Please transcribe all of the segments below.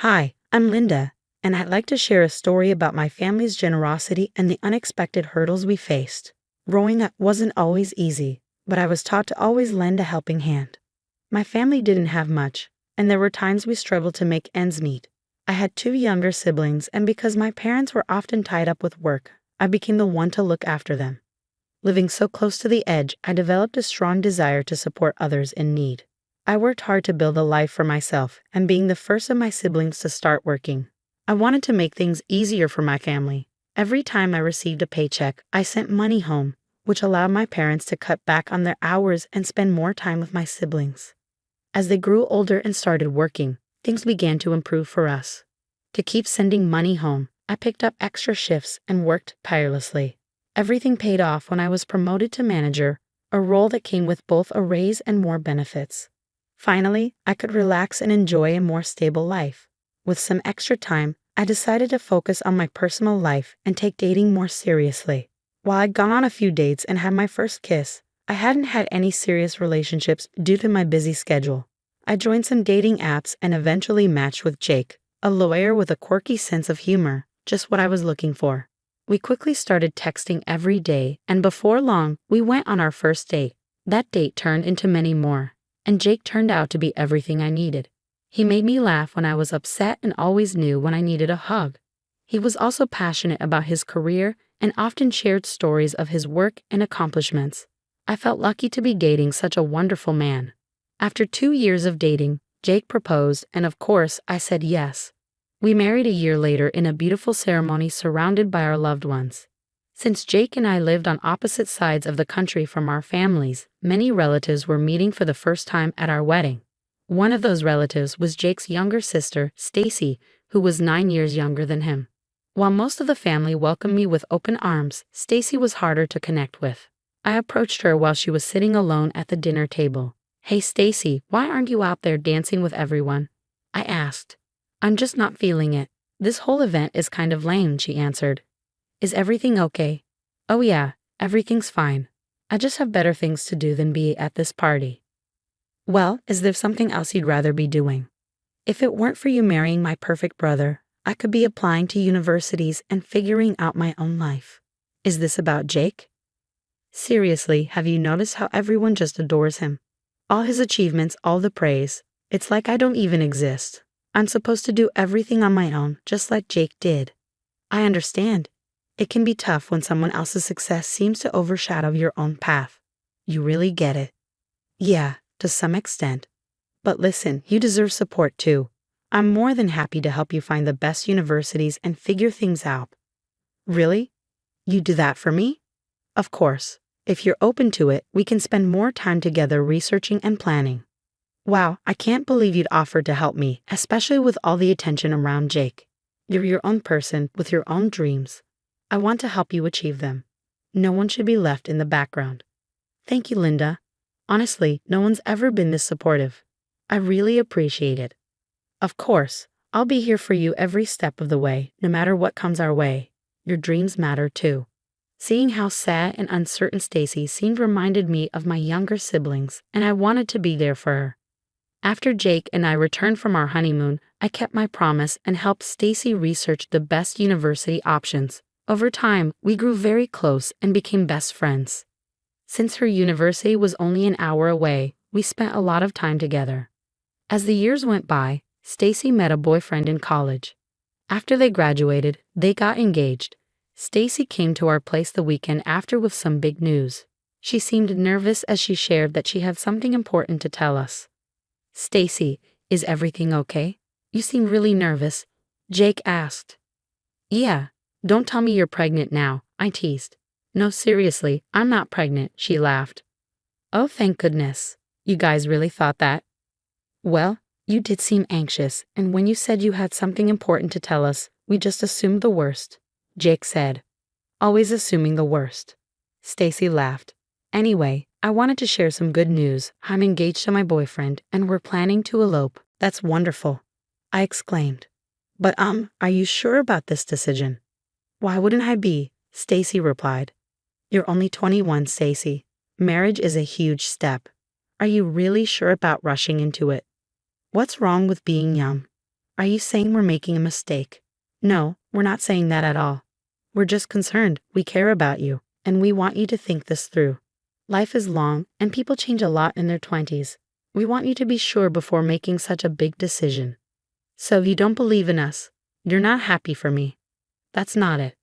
Hi, I'm Linda, and I'd like to share a story about my family's generosity and the unexpected hurdles we faced. Growing up wasn't always easy, but I was taught to always lend a helping hand. My family didn't have much, and there were times we struggled to make ends meet. I had two younger siblings, and because my parents were often tied up with work, I became the one to look after them. Living so close to the edge, I developed a strong desire to support others in need. I worked hard to build a life for myself, and being the first of my siblings to start working, I wanted to make things easier for my family. Every time I received a paycheck, I sent money home, which allowed my parents to cut back on their hours and spend more time with my siblings. As they grew older and started working, things began to improve for us. To keep sending money home, I picked up extra shifts and worked tirelessly. Everything paid off when I was promoted to manager, a role that came with both a raise and more benefits. Finally, I could relax and enjoy a more stable life. With some extra time, I decided to focus on my personal life and take dating more seriously. While I'd gone on a few dates and had my first kiss, I hadn't had any serious relationships due to my busy schedule. I joined some dating apps and eventually matched with Jake, a lawyer with a quirky sense of humor, just what I was looking for. We quickly started texting every day, and before long, we went on our first date. That date turned into many more, and Jake turned out to be everything I needed. He made me laugh when I was upset and always knew when I needed a hug. He was also passionate about his career and often shared stories of his work and accomplishments. I felt lucky to be dating such a wonderful man. After 2 years of dating, Jake proposed, and of course, I said yes. We married a year later in a beautiful ceremony surrounded by our loved ones. Since Jake and I lived on opposite sides of the country from our families, many relatives were meeting for the first time at our wedding. One of those relatives was Jake's younger sister, Stacy, who was 9 years younger than him. While most of the family welcomed me with open arms, Stacy was harder to connect with. I approached her while she was sitting alone at the dinner table. "Hey Stacy, why aren't you out there dancing with everyone?" I asked. "I'm just not feeling it. This whole event is kind of lame," she answered. "Is everything okay?" "Oh yeah, everything's fine. I just have better things to do than be at this party." "Well, is there something else you'd rather be doing?" "If it weren't for you marrying my perfect brother, I could be applying to universities and figuring out my own life." "Is this about Jake?" "Seriously, have you noticed how everyone just adores him? All his achievements, all the praise. It's like I don't even exist. I'm supposed to do everything on my own, just like Jake did." "I understand. It can be tough when someone else's success seems to overshadow your own path." "You really get it." "Yeah, to some extent. But listen, you deserve support too. I'm more than happy to help you find the best universities and figure things out." "Really? You do that for me?" "Of course. If you're open to it, we can spend more time together researching and planning." "Wow, I can't believe you'd offer to help me, especially with all the attention around Jake. You're your own person with your own dreams. I want to help you achieve them. No one should be left in the background." "Thank you, Linda. Honestly, no one's ever been this supportive. I really appreciate it." "Of course, I'll be here for you every step of the way, no matter what comes our way. Your dreams matter too." Seeing how sad and uncertain Stacy seemed reminded me of my younger siblings, and I wanted to be there for her. After Jake and I returned from our honeymoon, I kept my promise and helped Stacy research the best university options. Over time, we grew very close and became best friends. Since her university was only an hour away, we spent a lot of time together. As the years went by, Stacy met a boyfriend in college. After they graduated, they got engaged. Stacy came to our place the weekend after with some big news. She seemed nervous as she shared that she had something important to tell us. "Stacy, is everything okay? You seem really nervous," Jake asked. "Yeah, don't tell me you're pregnant now," I teased. "No, seriously, I'm not pregnant," she laughed. "Oh, thank goodness. You guys really thought that?" "Well, you did seem anxious, and when you said you had something important to tell us, we just assumed the worst," Jake said. "Always assuming the worst." Stacy laughed. "Anyway, I wanted to share some good news. I'm engaged to my boyfriend, and we're planning to elope." "That's wonderful," I exclaimed. "But are you sure about this decision?" "Why wouldn't I be?" Stacy replied. "You're only 21, Stacy. Marriage is a huge step. Are you really sure about rushing into it? What's wrong with being young? Are you saying we're making a mistake? No, we're not saying that at all. We're just concerned. We care about you, and we want you to think this through. Life is long, and people change a lot in their 20s. We want you to be sure before making such a big decision. So if you don't believe in us, you're not happy for me. That's not it.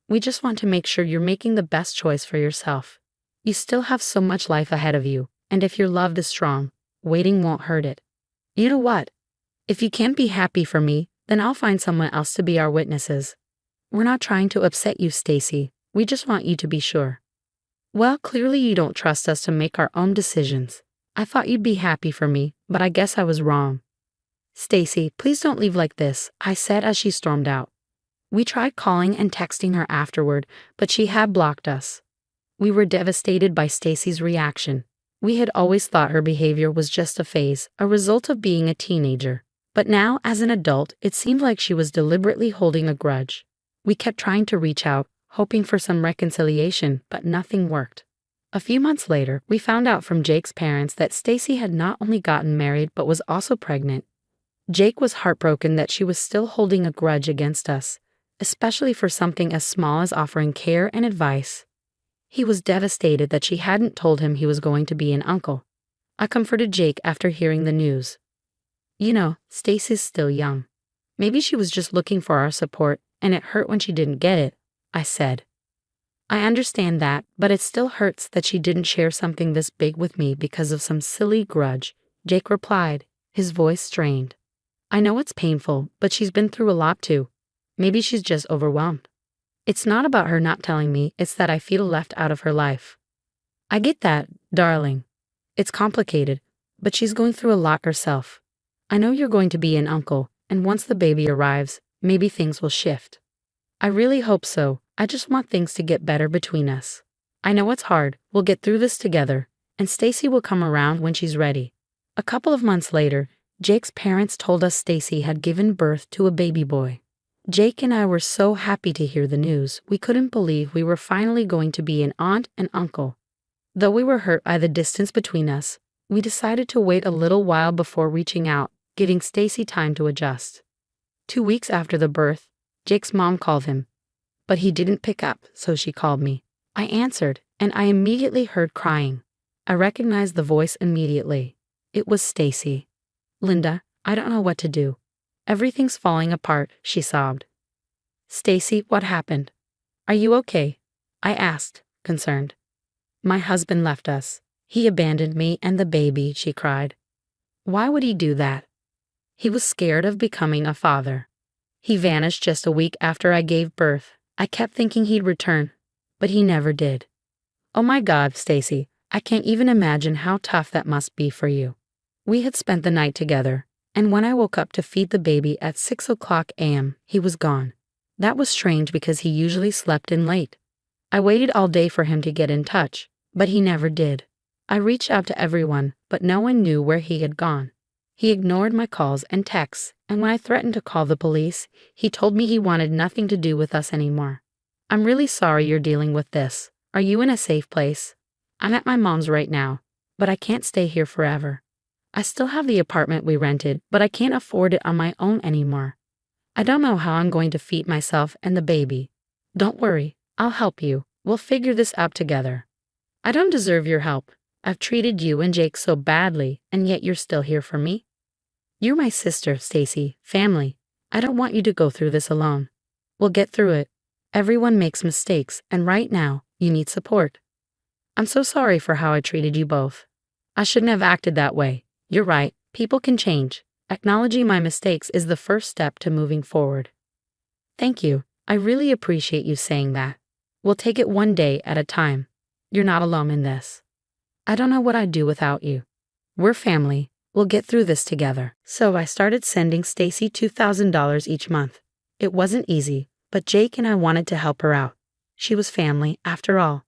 We just want to make sure you're making the best choice for yourself. You still have so much life ahead of you, and if your love is strong, waiting won't hurt it. You know what? If you can't be happy for me, then I'll find someone else to be our witnesses. We're not trying to upset you, Stacy. We just want you to be sure. Well, clearly you don't trust us to make our own decisions. I thought you'd be happy for me, but I guess I was wrong. Stacy, please don't leave like this, I said as she stormed out. We tried calling and texting her afterward, but she had blocked us. We were devastated by Stacy's reaction. We had always thought her behavior was just a phase, a result of being a teenager. But now, as an adult, it seemed like she was deliberately holding a grudge. We kept trying to reach out, hoping for some reconciliation, but nothing worked. A few months later, we found out from Jake's parents that Stacy had not only gotten married but was also pregnant. Jake was heartbroken that she was still holding a grudge against us, especially for something as small as offering care and advice. He was devastated that she hadn't told him he was going to be an uncle. I comforted Jake after hearing the news. You know, Stacy's still young. Maybe she was just looking for our support, and it hurt when she didn't get it, I said. I understand that, but it still hurts that she didn't share something this big with me because of some silly grudge, Jake replied, his voice strained. I know it's painful, but she's been through a lot too. Maybe she's just overwhelmed. It's not about her not telling me, it's that I feel left out of her life. I get that, darling. It's complicated, but she's going through a lot herself. I know you're going to be an uncle, and once the baby arrives, maybe things will shift. I really hope so. I just want things to get better between us. I know it's hard. We'll get through this together, and Stacy will come around when she's ready. A couple of months later, Jake's parents told us Stacy had given birth to a baby boy. Jake and I were so happy to hear the news. We couldn't believe we were finally going to be an aunt and uncle. Though we were hurt by the distance between us, we decided to wait a little while before reaching out, giving Stacy time to adjust. 2 weeks after the birth, Jake's mom called him, but he didn't pick up, so she called me. I answered, and I immediately heard crying. I recognized the voice immediately. It was Stacy. Linda, I don't know what to do. Everything's falling apart, she sobbed. Stacy, what happened? Are you okay? I asked, concerned. My husband left us. He abandoned me and the baby, she cried. Why would he do that? He was scared of becoming a father. He vanished just a week after I gave birth. I kept thinking he'd return, but he never did. Oh my God, Stacy, I can't even imagine how tough that must be for you. We had spent the night together, and when I woke up to feed the baby at 6:00 a.m., he was gone. That was strange because he usually slept in late. I waited all day for him to get in touch, but he never did. I reached out to everyone, but no one knew where he had gone. He ignored my calls and texts, and when I threatened to call the police, he told me he wanted nothing to do with us anymore. I'm really sorry you're dealing with this. Are you in a safe place? I'm at my mom's right now, but I can't stay here forever. I still have the apartment we rented, but I can't afford it on my own anymore. I don't know how I'm going to feed myself and the baby. Don't worry, I'll help you. We'll figure this out together. I don't deserve your help. I've treated you and Jake so badly, and yet you're still here for me. You're my sister, Stacy, family. I don't want you to go through this alone. We'll get through it. Everyone makes mistakes, and right now, you need support. I'm so sorry for how I treated you both. I shouldn't have acted that way. You're right, people can change. Acknowledging my mistakes is the first step to moving forward. Thank you. I really appreciate you saying that. We'll take it one day at a time. You're not alone in this. I don't know what I'd do without you. We're family. We'll get through this together. So I started sending Stacy $2,000 each month. It wasn't easy, but Jake and I wanted to help her out. She was family, after all.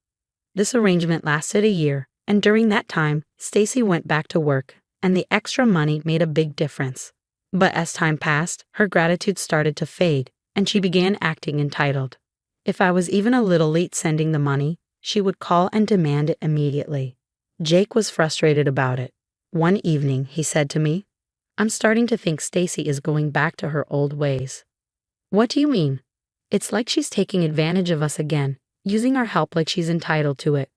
This arrangement lasted a year, and during that time, Stacy went back to work, and the extra money made a big difference. But as time passed, her gratitude started to fade, and she began acting entitled. If I was even a little late sending the money, she would call and demand it immediately. Jake was frustrated about it. One evening, he said to me, I'm starting to think Stacy is going back to her old ways. What do you mean? It's like she's taking advantage of us again, using our help like she's entitled to it.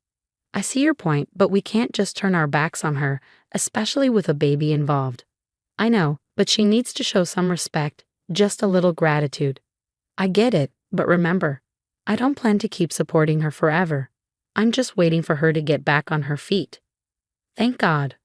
I see your point, but we can't just turn our backs on her, especially with a baby involved. I know, but she needs to show some respect, just a little gratitude. I get it, but remember, I don't plan to keep supporting her forever. I'm just waiting for her to get back on her feet. Thank God.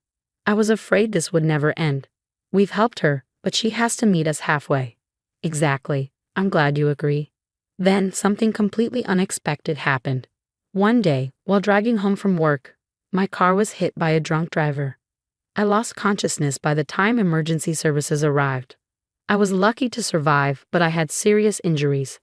I was afraid this would never end. We've helped her, but she has to meet us halfway. Exactly. I'm glad you agree. Then something completely unexpected happened. One day, while driving home from work, my car was hit by a drunk driver. I lost consciousness by the time emergency services arrived. I was lucky to survive, but I had serious injuries.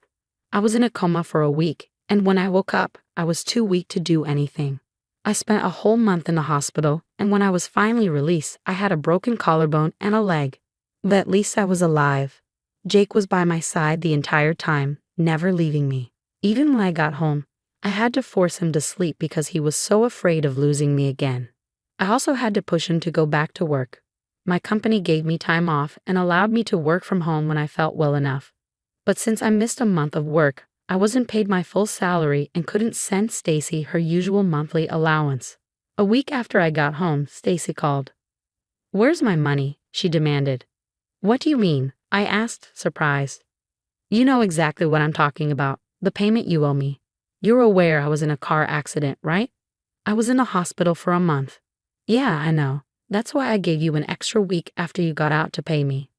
I was in a coma for a week, and when I woke up, I was too weak to do anything. I spent a whole month in the hospital, and when I was finally released, I had a broken collarbone and a leg. But at least I was alive. Jake was by my side the entire time, never leaving me. Even when I got home, I had to force him to sleep because he was so afraid of losing me again. I also had to push him to go back to work. My company gave me time off and allowed me to work from home when I felt well enough. But since I missed a month of work, I wasn't paid my full salary and couldn't send Stacy her usual monthly allowance. A week after I got home, Stacy called. "Where's my money?" she demanded. "What do you mean?" I asked, surprised. "You know exactly what I'm talking about, the payment you owe me. You're aware I was in a car accident, right? I was in a hospital for a month." "Yeah, I know. That's why I gave you an extra week after you got out to pay me."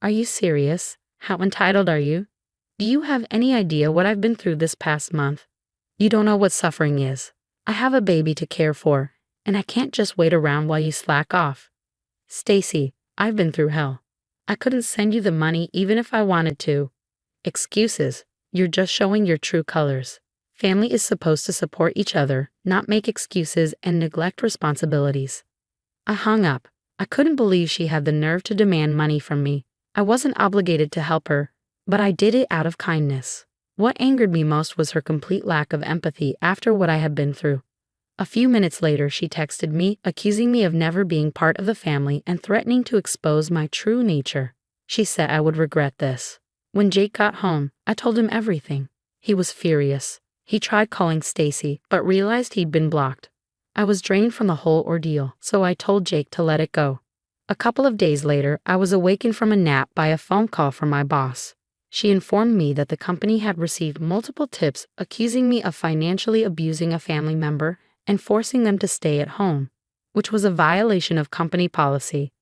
"Are you serious? How entitled are you? Do you have any idea what I've been through this past month? You don't know what suffering is. I have a baby to care for, and I can't just wait around while you slack off." "Stacy, I've been through hell. I couldn't send you the money even if I wanted to." "Excuses. You're just showing your true colors. Family is supposed to support each other, not make excuses and neglect responsibilities." I hung up. I couldn't believe she had the nerve to demand money from me. I wasn't obligated to help her, but I did it out of kindness. What angered me most was her complete lack of empathy after what I had been through. A few minutes later, she texted me, accusing me of never being part of the family and threatening to expose my true nature. She said I would regret this. When Jake got home, I told him everything. He was furious. He tried calling Stacy, but realized he'd been blocked. I was drained from the whole ordeal, so I told Jake to let it go. A couple of days later, I was awakened from a nap by a phone call from my boss. She informed me that the company had received multiple tips accusing me of financially abusing a family member and forcing them to stay at home, which was a violation of company policy.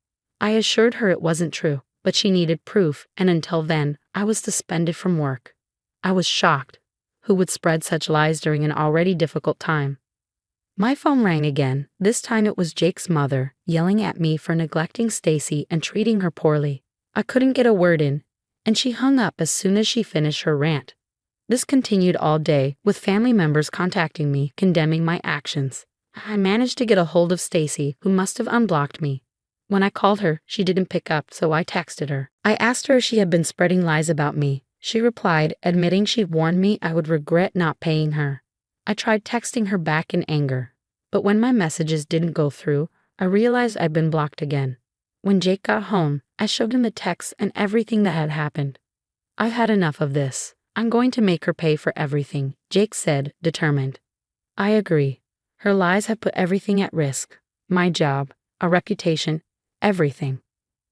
I assured her it wasn't true, but she needed proof, and until then, I was suspended from work. I was shocked. Who would spread such lies during an already difficult time? My phone rang again. This time it was Jake's mother, yelling at me for neglecting Stacy and treating her poorly. I couldn't get a word in, and she hung up as soon as she finished her rant. This continued all day, with family members contacting me, condemning my actions. I managed to get a hold of Stacy, who must have unblocked me. When I called her, she didn't pick up, so I texted her. I asked her if she had been spreading lies about me. She replied, admitting she'd warned me I would regret not paying her. I tried texting her back in anger, but when my messages didn't go through, I realized I'd been blocked again. When Jake got home, I showed him the texts and everything that had happened. "I've had enough of this. I'm going to make her pay for everything," Jake said, determined. I agree. Her lies have put everything at risk. My job, our reputation, everything.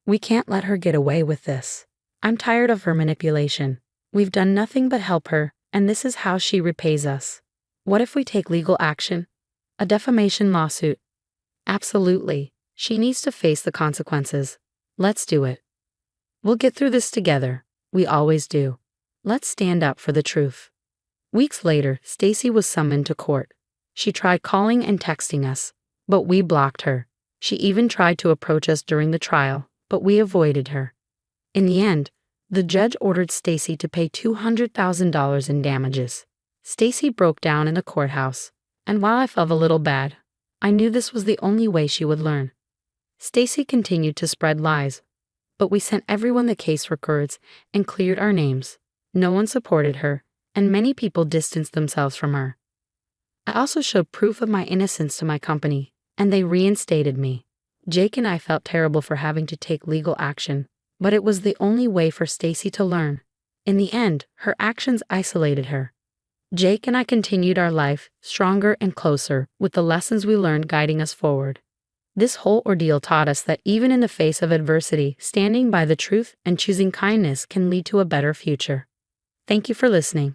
We can't let her get away with this. I'm tired of her manipulation. We've done nothing but help her, and this is how she repays us. What if we take legal action? A defamation lawsuit? Absolutely. She needs to face the consequences. Let's do it. We'll get through this together. We always do. Let's stand up for the truth. Weeks later, Stacy was summoned to court. She tried calling and texting us, but we blocked her. She even tried to approach us during the trial, but we avoided her. In the end, the judge ordered Stacy to pay $200,000 in damages. Stacy broke down in the courthouse, and while I felt a little bad, I knew this was the only way she would learn. Stacy continued to spread lies, but we sent everyone the case records and cleared our names. No one supported her, and many people distanced themselves from her. I also showed proof of my innocence to my company, and they reinstated me. Jake and I felt terrible for having to take legal action, but it was the only way for Stacy to learn. In the end, her actions isolated her. Jake and I continued our life, stronger and closer, with the lessons we learned guiding us forward. This whole ordeal taught us that even in the face of adversity, standing by the truth and choosing kindness can lead to a better future. Thank you for listening.